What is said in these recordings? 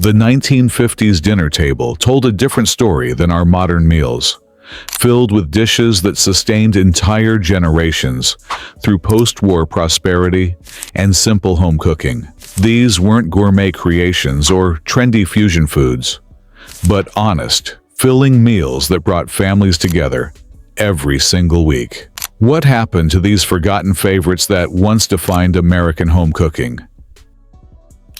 The 1950s dinner table told a different story than our modern meals, filled with dishes that sustained entire generations through post-war prosperity and simple home cooking. These weren't gourmet creations or trendy fusion foods, but honest, filling meals that brought families together every single week. What happened to these forgotten favorites that once defined American home cooking?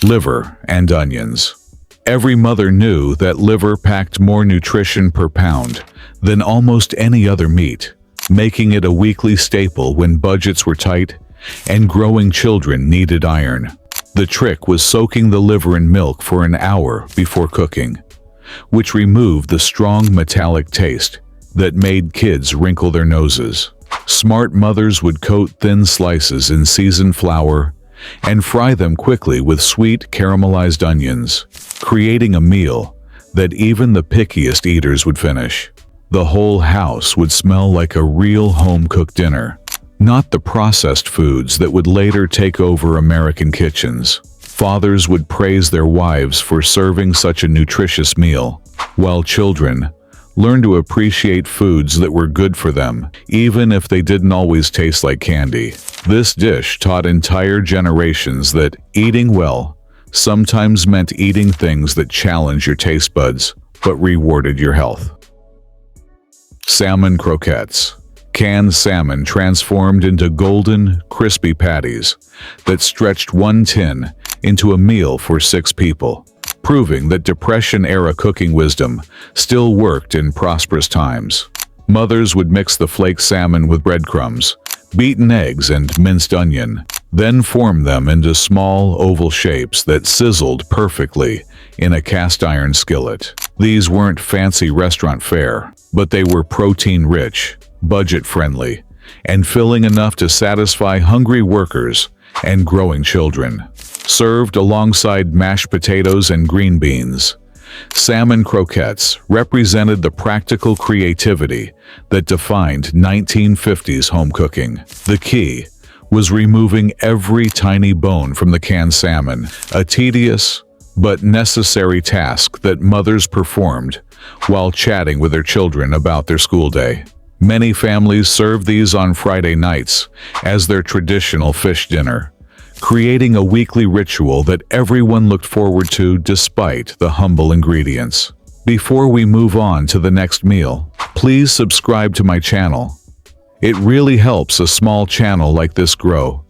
Liver and onions. Every mother knew that liver packed more nutrition per pound than almost any other meat, making it a weekly staple when budgets were tight and growing children needed iron. The trick was soaking the liver in milk for an hour before cooking, which removed the strong metallic taste that made kids wrinkle their noses. Smart mothers would coat thin slices in seasoned flour and fry them quickly with sweet caramelized onions, creating a meal that even the pickiest eaters would finish. The whole house would smell like a real home-cooked dinner, not the processed foods that would later take over American kitchens. Fathers would praise their wives for serving such a nutritious meal, while children learned to appreciate foods that were good for them, even if they didn't always taste like candy. This dish taught entire generations that eating well sometimes meant eating things that challenge your taste buds but rewarded your health. Salmon croquettes. Canned salmon transformed into golden, crispy patties that stretched one tin into a meal for 6 people, proving that Depression-era cooking wisdom still worked in prosperous times. Mothers would mix the flaked salmon with breadcrumbs, beaten eggs, and minced onion, then form them into small oval shapes that sizzled perfectly in a cast-iron skillet. These weren't fancy restaurant fare, but they were protein-rich, budget-friendly, and filling enough to satisfy hungry workers and growing children. Served alongside mashed potatoes and green beans, salmon croquettes represented the practical creativity that defined 1950s home cooking. The key was removing every tiny bone from the canned salmon, a tedious but necessary task that mothers performed while chatting with their children about their school day. Many families served these on Friday nights as their traditional fish dinner, creating a weekly ritual that everyone looked forward to despite the humble ingredients. Before we move on to the next meal, please subscribe to my channel. It really helps a small channel like this grow.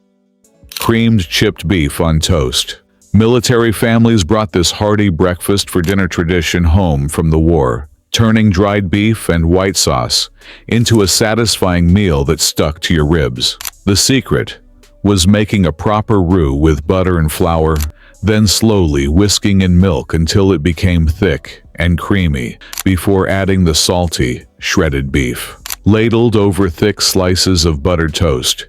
Creamed chipped beef on toast. Military families brought this hearty breakfast for dinner tradition home from the war, turning dried beef and white sauce into a satisfying meal that stuck to your ribs. The secret was making a proper roux with butter and flour, then slowly whisking in milk until it became thick and creamy before adding the salty, shredded beef. Ladled over thick slices of buttered toast,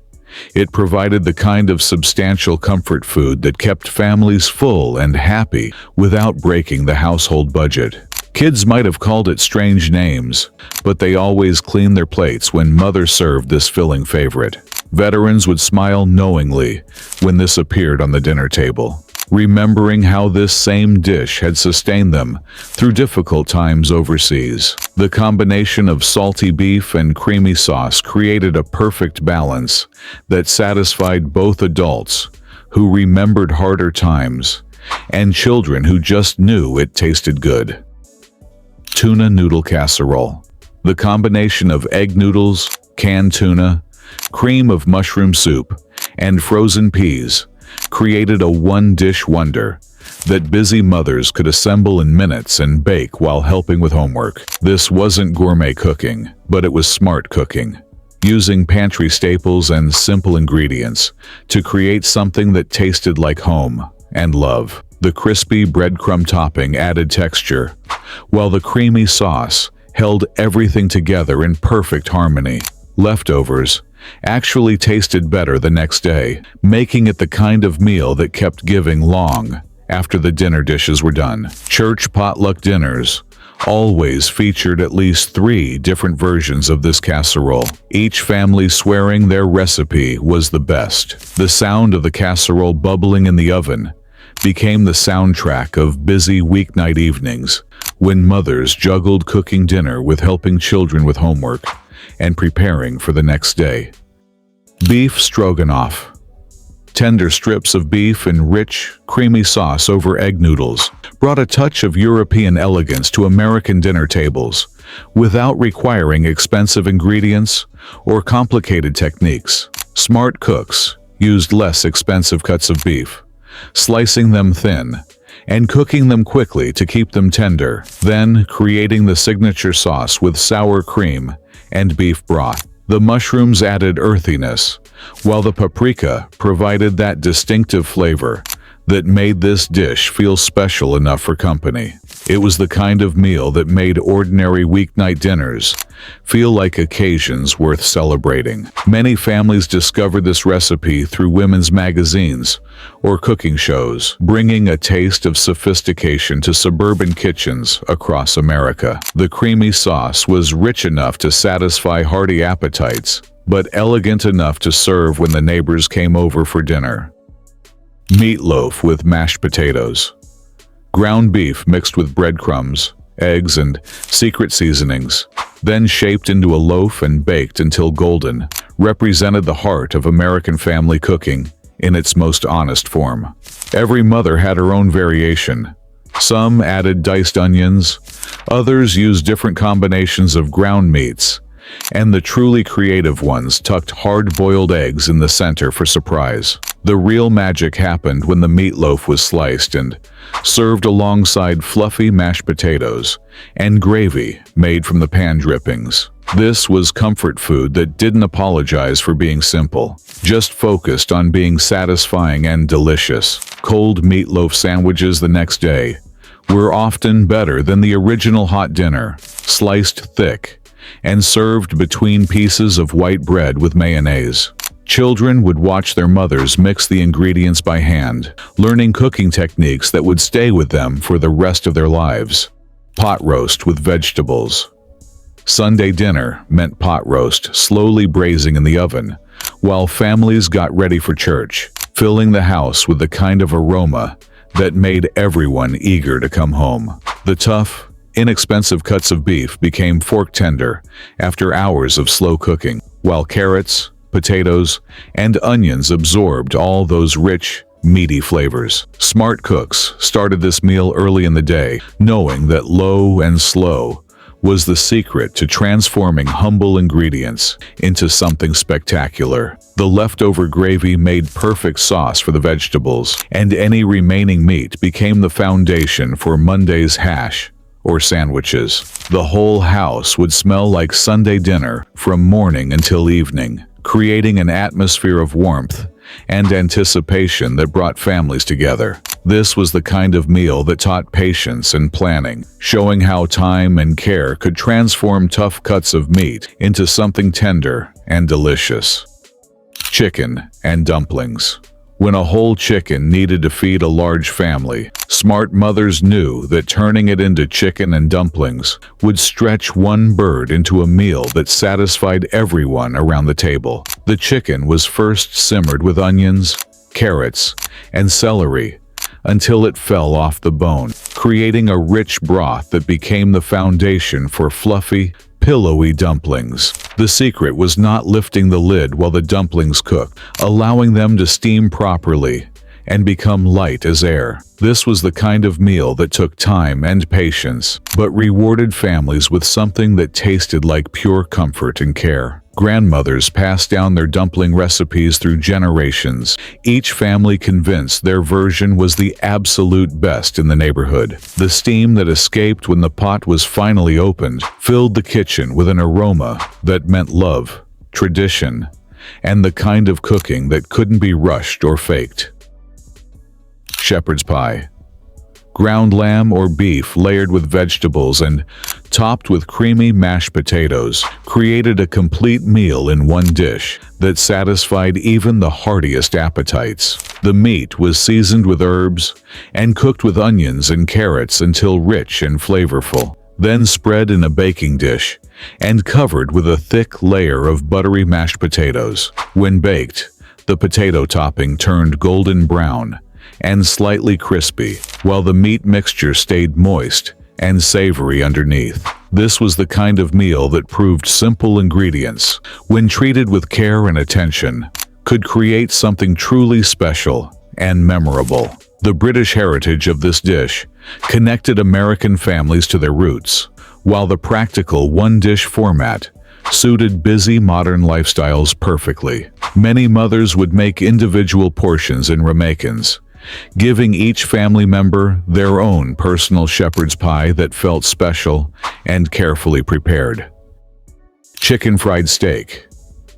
it provided the kind of substantial comfort food that kept families full and happy without breaking the household budget. Kids might have called it strange names, but they always cleaned their plates when mother served this filling favorite. Veterans would smile knowingly when this appeared on the dinner table, remembering how this same dish had sustained them through difficult times overseas. The combination of salty beef and creamy sauce created a perfect balance that satisfied both adults who remembered harder times and children who just knew it tasted good. Tuna noodle casserole. The combination of egg noodles, canned tuna, cream of mushroom soup, and frozen peas created a one-dish wonder that busy mothers could assemble in minutes and bake while helping with homework. This wasn't gourmet cooking, but it was smart cooking, using pantry staples and simple ingredients to create something that tasted like home and love. The crispy breadcrumb topping added texture, while the creamy sauce held everything together in perfect harmony. Leftovers actually tasted better the next day, making it the kind of meal that kept giving long after the dinner dishes were done. Church potluck dinners always featured at least 3 different versions of this casserole, each family swearing their recipe was the best. The sound of the casserole bubbling in the oven became the soundtrack of busy weeknight evenings when mothers juggled cooking dinner with helping children with homework and preparing for the next day. Beef stroganoff. Tender strips of beef in rich, creamy sauce over egg noodles brought a touch of European elegance to American dinner tables without requiring expensive ingredients or complicated techniques. Smart cooks used less expensive cuts of beef, slicing them thin and cooking them quickly to keep them tender, then creating the signature sauce with sour cream and beef broth. The mushrooms added earthiness, while the paprika provided that distinctive flavor that made this dish feel special enough for company. It was the kind of meal that made ordinary weeknight dinners feel like occasions worth celebrating. Many families discovered this recipe through women's magazines or cooking shows, bringing a taste of sophistication to suburban kitchens across America. The creamy sauce was rich enough to satisfy hearty appetites, but elegant enough to serve when the neighbors came over for dinner. Meatloaf with mashed potatoes. Ground beef mixed with breadcrumbs, eggs, and secret seasonings, then shaped into a loaf and baked until golden, represented the heart of American family cooking in its most honest form. Every mother had her own variation. Some added diced onions, others used different combinations of ground meats, and the truly creative ones tucked hard-boiled eggs in the center for surprise. The real magic happened when the meatloaf was sliced and served alongside fluffy mashed potatoes and gravy made from the pan drippings. This was comfort food that didn't apologize for being simple, just focused on being satisfying and delicious. Cold meatloaf sandwiches the next day were often better than the original hot dinner, sliced thick and served between pieces of white bread with mayonnaise. Children would watch their mothers mix the ingredients by hand, learning cooking techniques that would stay with them for the rest of their lives. Pot roast with vegetables. Sunday dinner meant pot roast slowly braising in the oven, while families got ready for church, filling the house with the kind of aroma that made everyone eager to come home. The tough, inexpensive cuts of beef became fork tender after hours of slow cooking, while carrots, potatoes, and onions absorbed all those rich, meaty flavors. Smart cooks started this meal early in the day, knowing that low and slow was the secret to transforming humble ingredients into something spectacular. The leftover gravy made perfect sauce for the vegetables, and any remaining meat became the foundation for Monday's hash or sandwiches. The whole house would smell like Sunday dinner from morning until evening, creating an atmosphere of warmth and anticipation that brought families together. This was the kind of meal that taught patience and planning, showing how time and care could transform tough cuts of meat into something tender and delicious. Chicken and dumplings. When a whole chicken needed to feed a large family, smart mothers knew that turning it into chicken and dumplings would stretch one bird into a meal that satisfied everyone around the table. The chicken was first simmered with onions, carrots, and celery until it fell off the bone, creating a rich broth that became the foundation for fluffy, pillowy dumplings. The secret was not lifting the lid while the dumplings cooked, allowing them to steam properly and become light as air. This was the kind of meal that took time and patience, but rewarded families with something that tasted like pure comfort and care. Grandmothers passed down their dumpling recipes through generations, each family convinced their version was the absolute best in the neighborhood. The steam that escaped when the pot was finally opened filled the kitchen with an aroma that meant love, tradition, and the kind of cooking that couldn't be rushed or faked. Shepherd's pie. Ground lamb or beef layered with vegetables and topped with creamy mashed potatoes created a complete meal in one dish that satisfied even the heartiest appetites. The meat was seasoned with herbs and cooked with onions and carrots until rich and flavorful, then spread in a baking dish and covered with a thick layer of buttery mashed potatoes. When baked, the potato topping turned golden brown and slightly crispy, while the meat mixture stayed moist and savory underneath. This was the kind of meal that proved simple ingredients, when treated with care and attention, could create something truly special and memorable. The British heritage of this dish connected American families to their roots, while the practical one-dish format suited busy modern lifestyles perfectly. Many mothers would make individual portions in ramekins, giving each family member their own personal shepherd's pie that felt special and carefully prepared. Chicken fried steak.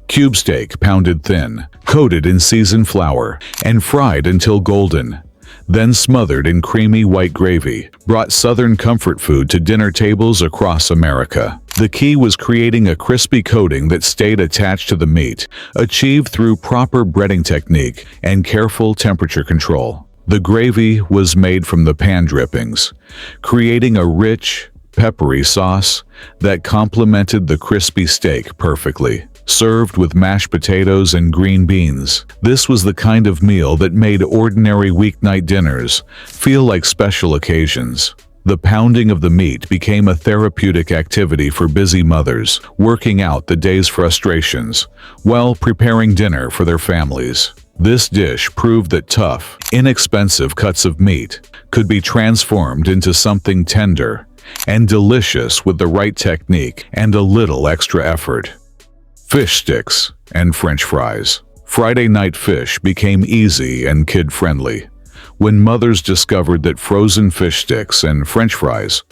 Cube steak pounded thin, coated in seasoned flour, and fried until golden, then smothered in creamy white gravy, brought Southern comfort food to dinner tables across America. The key was creating a crispy coating that stayed attached to the meat, achieved through proper breading technique and careful temperature control. The gravy was made from the pan drippings, creating a rich, peppery sauce that complemented the crispy steak perfectly. Served with mashed potatoes and green beans, this was the kind of meal that made ordinary weeknight dinners feel like special occasions. The pounding of the meat became a therapeutic activity for busy mothers, working out the day's frustrations while preparing dinner for their families. This dish proved that tough, inexpensive cuts of meat could be transformed into something tender and delicious with the right technique and a little extra effort. Fish sticks and French fries. Friday night fish became easy and kid-friendly when mothers discovered that frozen fish sticks and French fries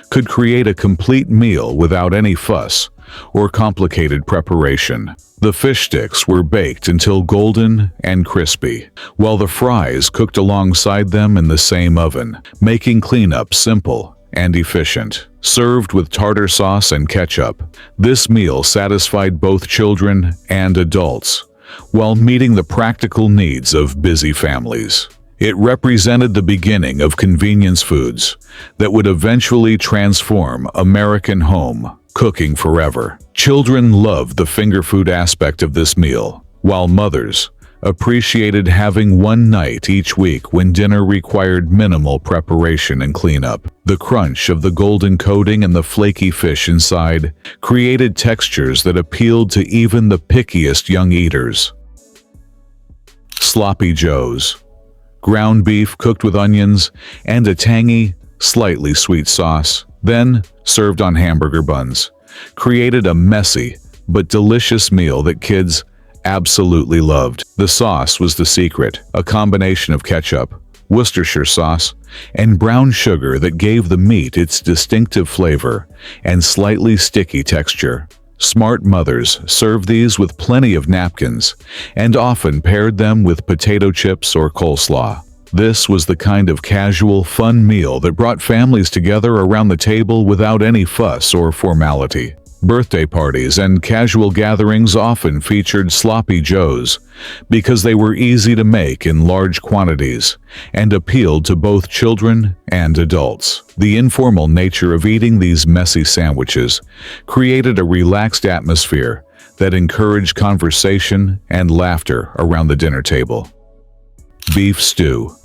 could create a complete meal without any fuss or complicated preparation. The fish sticks were baked until golden and crispy, while the fries cooked alongside them in the same oven, making cleanup simple and efficient. Served with tartar sauce and ketchup, this meal satisfied both children and adults, while meeting the practical needs of busy families. It represented the beginning of convenience foods that would eventually transform American home cooking forever. Children loved the finger food aspect of this meal, while mothers appreciated having one night each week when dinner required minimal preparation and cleanup. The crunch of the golden coating and the flaky fish inside created textures that appealed to even the pickiest young eaters. Sloppy joes. Ground beef cooked with onions and a tangy, slightly sweet sauce, then served on hamburger buns, created a messy but delicious meal that kids absolutely loved. The sauce was the secret, a combination of ketchup, Worcestershire sauce, and brown sugar that gave the meat its distinctive flavor and slightly sticky texture. Smart mothers served these with plenty of napkins and often paired them with potato chips or coleslaw. This was the kind of casual, fun meal that brought families together around the table without any fuss or formality. Birthday parties and casual gatherings often featured sloppy joes because they were easy to make in large quantities and appealed to both children and adults. The informal nature of eating these messy sandwiches created a relaxed atmosphere that encouraged conversation and laughter around the dinner table. Beef stew.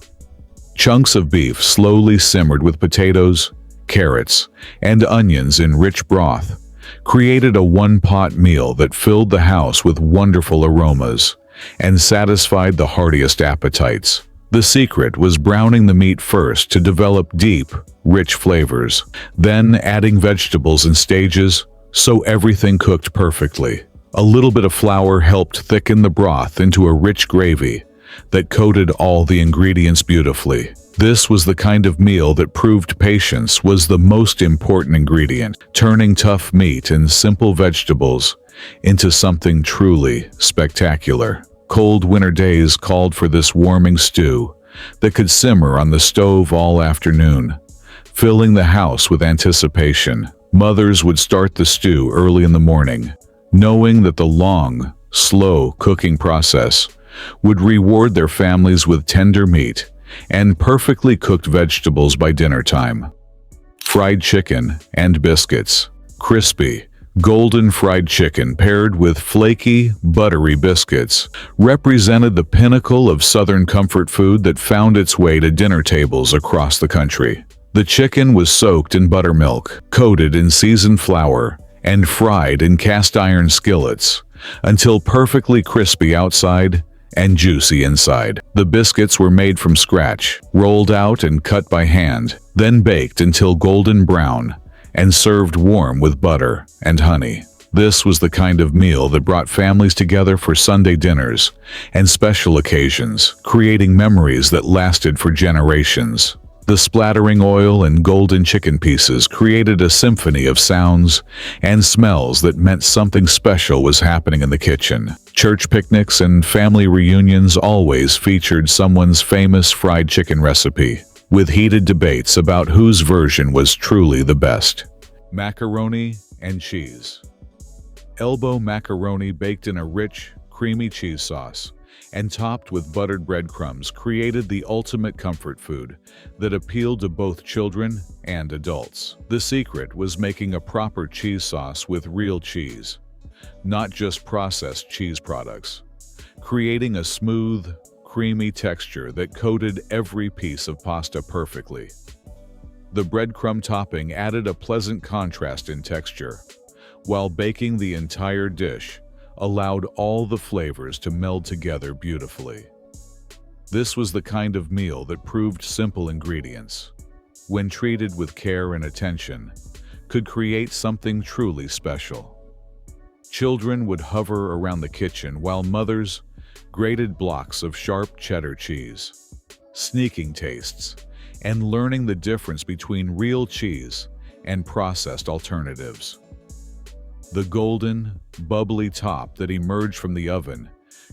Chunks of beef slowly simmered with potatoes, carrots, and onions in rich broth created a one-pot meal that filled the house with wonderful aromas and satisfied the heartiest appetites. The secret was browning the meat first to develop deep, rich flavors, then adding vegetables in stages so everything cooked perfectly. A little bit of flour helped thicken the broth into a rich gravy that coated all the ingredients beautifully. This was the kind of meal that proved patience was the most important ingredient, turning tough meat and simple vegetables into something truly spectacular. Cold winter days called for this warming stew that could simmer on the stove all afternoon, filling the house with anticipation. Mothers would start the stew early in the morning, knowing that the long, slow cooking process would reward their families with tender meat and perfectly cooked vegetables by dinner time. Fried chicken and biscuits. Crispy, Golden fried chicken paired with flaky, buttery biscuits represented the pinnacle of Southern comfort food that found its way to dinner tables across the country. The chicken was soaked in buttermilk, coated in seasoned flour, and fried in cast-iron skillets until perfectly crispy outside and juicy inside. The biscuits were made from scratch, rolled out and cut by hand, then baked until golden brown and served warm with butter and honey. This was the kind of meal that brought families together for Sunday dinners and special occasions, creating memories that lasted for generations. The splattering oil and golden chicken pieces created a symphony of sounds and smells that meant something special was happening in the kitchen. Church picnics and family reunions always featured someone's famous fried chicken recipe, with heated debates about whose version was truly the best. Macaroni and cheese. Elbow macaroni baked in a rich, creamy cheese sauce and topped with buttered breadcrumbs created the ultimate comfort food that appealed to both children and adults. The secret was making a proper cheese sauce with real cheese, not just processed cheese products, creating a smooth, creamy texture that coated every piece of pasta perfectly. The breadcrumb topping added a pleasant contrast in texture, while baking the entire dish allowed all the flavors to meld together beautifully. This was the kind of meal that proved simple ingredients, when treated with care and attention, could create something truly special. Children would hover around the kitchen while mothers grated blocks of sharp cheddar cheese, sneaking tastes, and learning the difference between real cheese and processed alternatives. The golden, bubbly top that emerged from the oven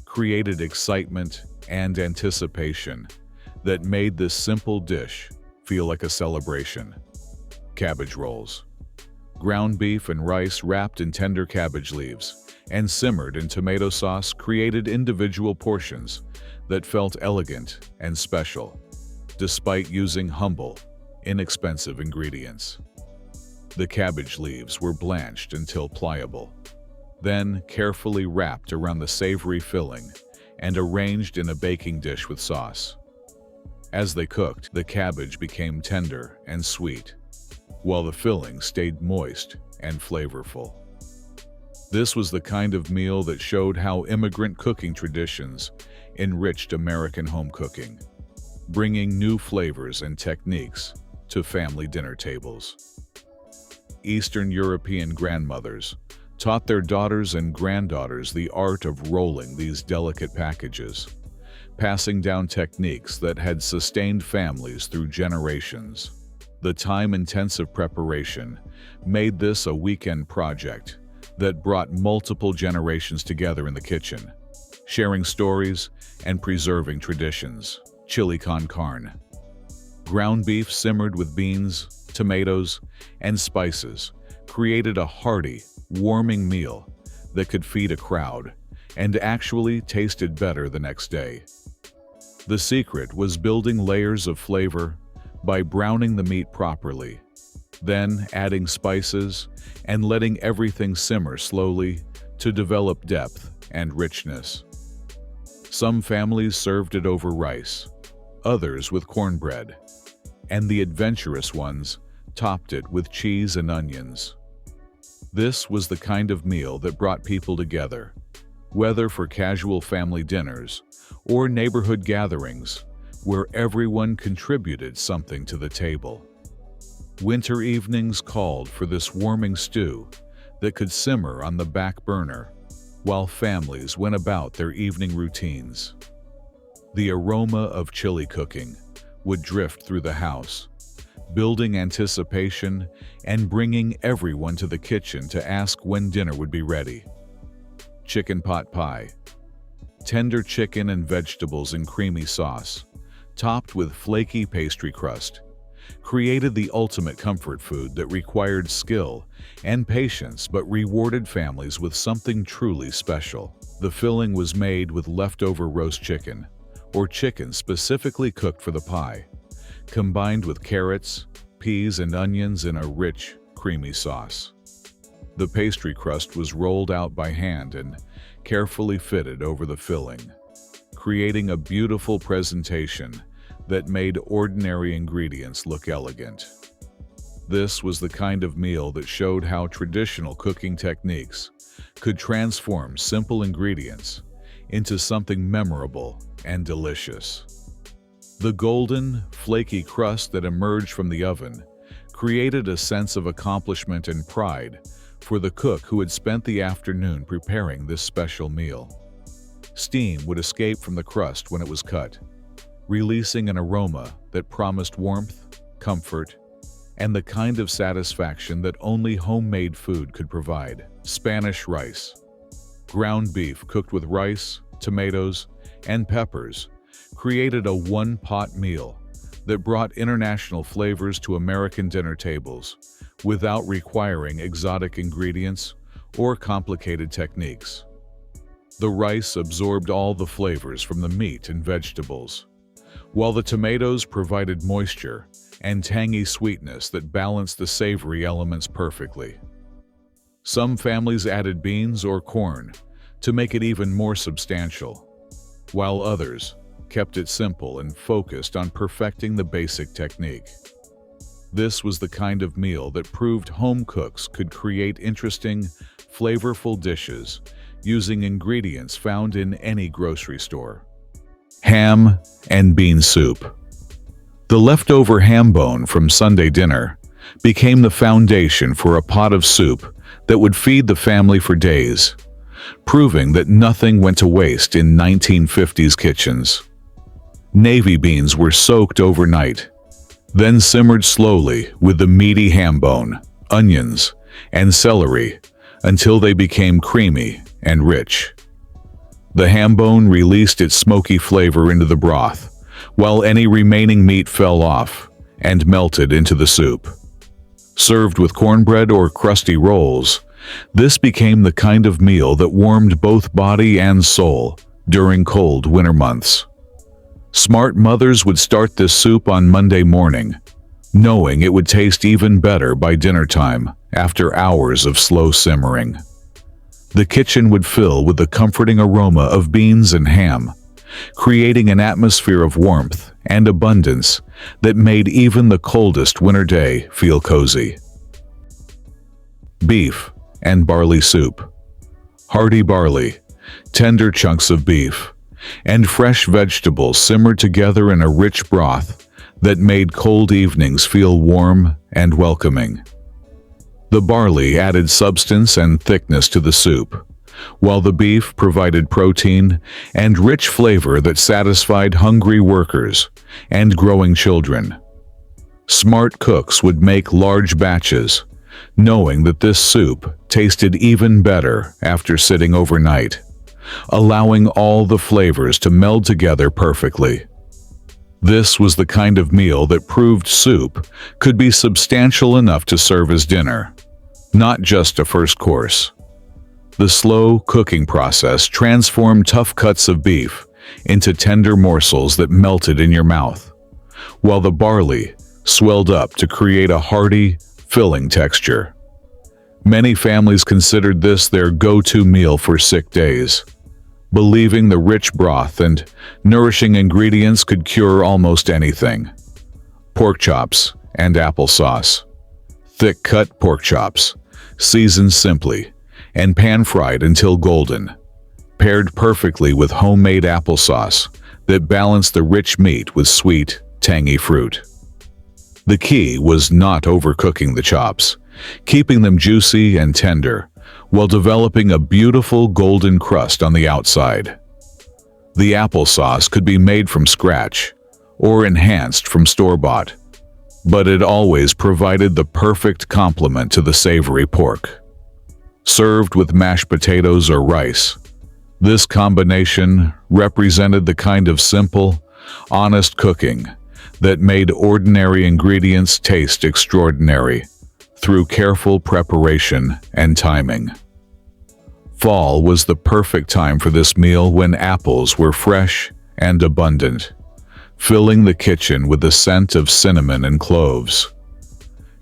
created excitement and anticipation that made this simple dish feel like a celebration. Cabbage rolls. Ground beef and rice wrapped in tender cabbage leaves and simmered in tomato sauce created individual portions that felt elegant and special, despite using humble, inexpensive ingredients. The cabbage leaves were blanched until pliable, then carefully wrapped around the savory filling and arranged in a baking dish with sauce. As they cooked, the cabbage became tender and sweet, while the filling stayed moist and flavorful. This was the kind of meal that showed how immigrant cooking traditions enriched American home cooking, bringing new flavors and techniques to family dinner tables. Eastern European grandmothers taught their daughters and granddaughters the art of rolling these delicate packages, passing down techniques that had sustained families through generations. The time-intensive preparation made this a weekend project that brought multiple generations together in the kitchen, sharing stories and preserving traditions. Chili con carne. Ground beef simmered with beans, tomatoes, and spices created a hearty, warming meal that could feed a crowd and actually tasted better the next day. The secret was building layers of flavor by browning the meat properly, then adding spices and letting everything simmer slowly to develop depth and richness. Some families served it over rice, others with cornbread, and the adventurous ones topped it with cheese and onions. This was the kind of meal that brought people together, whether for casual family dinners or neighborhood gatherings where everyone contributed something to the table. Winter evenings called for this warming stew that could simmer on the back burner while families went about their evening routines. The aroma of chili cooking would drift through the house, building anticipation and bringing everyone to the kitchen to ask when dinner would be ready. Chicken pot pie. Tender chicken and vegetables in creamy sauce, topped with flaky pastry crust, created the ultimate comfort food that required skill and patience but rewarded families with something truly special. The filling was made with leftover roast chicken, or chicken specifically cooked for the pie, combined with carrots, peas, and onions in a rich, creamy sauce. The pastry crust was rolled out by hand and carefully fitted over the filling, creating a beautiful presentation that made ordinary ingredients look elegant. This was the kind of meal that showed how traditional cooking techniques could transform simple ingredients into something memorable and delicious. The golden, flaky crust that emerged from the oven created a sense of accomplishment and pride for the cook who had spent the afternoon preparing this special meal. Steam would escape from the crust when it was cut, releasing an aroma that promised warmth, comfort, and the kind of satisfaction that only homemade food could provide. Spanish rice. Ground beef cooked with rice, tomatoes, and peppers created a one-pot meal that brought international flavors to American dinner tables without requiring exotic ingredients or complicated techniques. The rice absorbed all the flavors from the meat and vegetables, while the tomatoes provided moisture and tangy sweetness that balanced the savory elements perfectly. Some families added beans or corn to make it even more substantial, while others kept it simple and focused on perfecting the basic technique. This was the kind of meal that proved home cooks could create interesting, flavorful dishes using ingredients found in any grocery store. Ham and bean soup. The leftover ham bone from Sunday dinner became the foundation for a pot of soup that would feed the family for days, proving that nothing went to waste in 1950s kitchens. Navy beans were soaked overnight, then simmered slowly with the meaty ham bone, onions, and celery until they became creamy and rich. The ham bone released its smoky flavor into the broth, while any remaining meat fell off and melted into the soup. Served with cornbread or crusty rolls, this became the kind of meal that warmed both body and soul during cold winter months. Smart mothers would start this soup on Monday morning, knowing it would taste even better by dinner time after hours of slow simmering. The kitchen would fill with the comforting aroma of beans and ham, creating an atmosphere of warmth and abundance that made even the coldest winter day feel cozy. Beef and barley soup. Hearty barley, tender chunks of beef, and fresh vegetables simmered together in a rich broth that made cold evenings feel warm and welcoming. The barley added substance and thickness to the soup, while the beef provided protein and rich flavor that satisfied hungry workers and growing children. Smart cooks would make large batches, knowing that this soup tasted even better after sitting overnight, allowing all the flavors to meld together perfectly. This was the kind of meal that proved soup could be substantial enough to serve as dinner, not just a first course. The slow cooking process transformed tough cuts of beef into tender morsels that melted in your mouth, while the barley swelled up to create a hearty, filling texture. Many families considered this their go-to meal for sick days, believing the rich broth and nourishing ingredients could cure almost anything. Pork chops and applesauce. Thick-cut pork chops, seasoned simply, and pan-fried until golden, paired perfectly with homemade applesauce that balanced the rich meat with sweet, tangy fruit. The key was not overcooking the chops, keeping them juicy and tender, while developing a beautiful golden crust on the outside. The applesauce could be made from scratch or enhanced from store-bought, but it always provided the perfect complement to the savory pork. Served with mashed potatoes or rice, this combination represented the kind of simple, honest cooking that made ordinary ingredients taste extraordinary through careful preparation and timing. Fall was the perfect time for this meal when apples were fresh and abundant, filling the kitchen with the scent of cinnamon and cloves.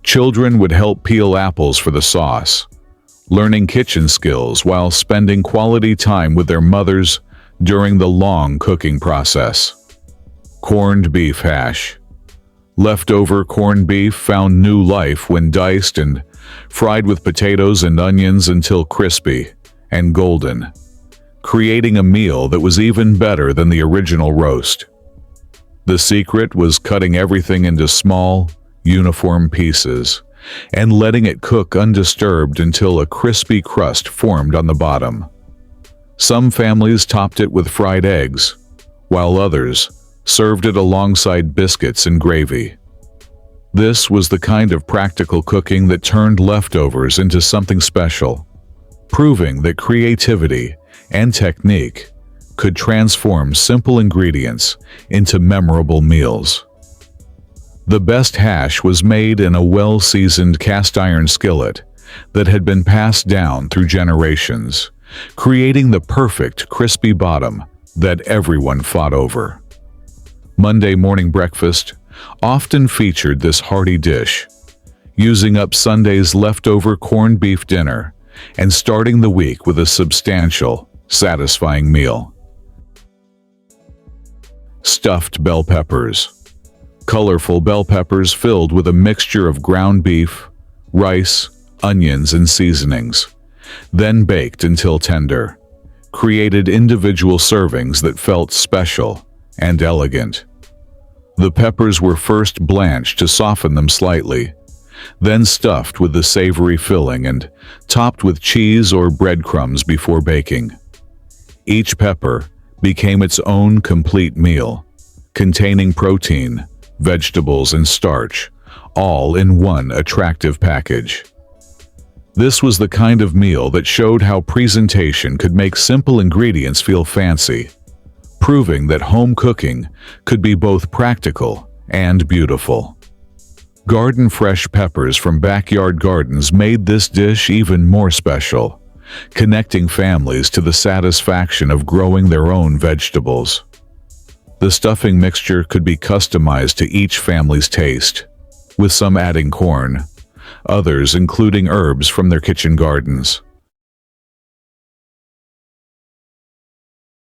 Children would help peel apples for the sauce, learning kitchen skills while spending quality time with their mothers during the long cooking process. Corned beef hash. Leftover corned beef found new life when diced and fried with potatoes and onions until crispy and golden, creating a meal that was even better than the original roast. The secret was cutting everything into small, uniform pieces and letting it cook undisturbed until a crispy crust formed on the bottom. Some families topped it with fried eggs, while others served it alongside biscuits and gravy. This was the kind of practical cooking that turned leftovers into something special, proving that creativity and technique could transform simple ingredients into memorable meals. The best hash was made in a well-seasoned cast-iron skillet that had been passed down through generations, creating the perfect crispy bottom that everyone fought over. Monday morning breakfast often featured this hearty dish, using up Sunday's leftover corned beef dinner and starting the week with a substantial, satisfying meal. Stuffed bell peppers. Colorful bell peppers filled with a mixture of ground beef, rice, onions, and seasonings, then baked until tender, created individual servings that felt special and elegant. The peppers were first blanched to soften them slightly, then stuffed with the savory filling and topped with cheese or breadcrumbs before baking. Each pepper became its own complete meal, containing protein, vegetables, and starch, all in one attractive package. This was the kind of meal that showed how presentation could make simple ingredients feel fancy, proving that home cooking could be both practical and beautiful. Garden-fresh peppers from backyard gardens made this dish even more special, connecting families to the satisfaction of growing their own vegetables. The stuffing mixture could be customized to each family's taste, with some adding corn, others including herbs from their kitchen gardens.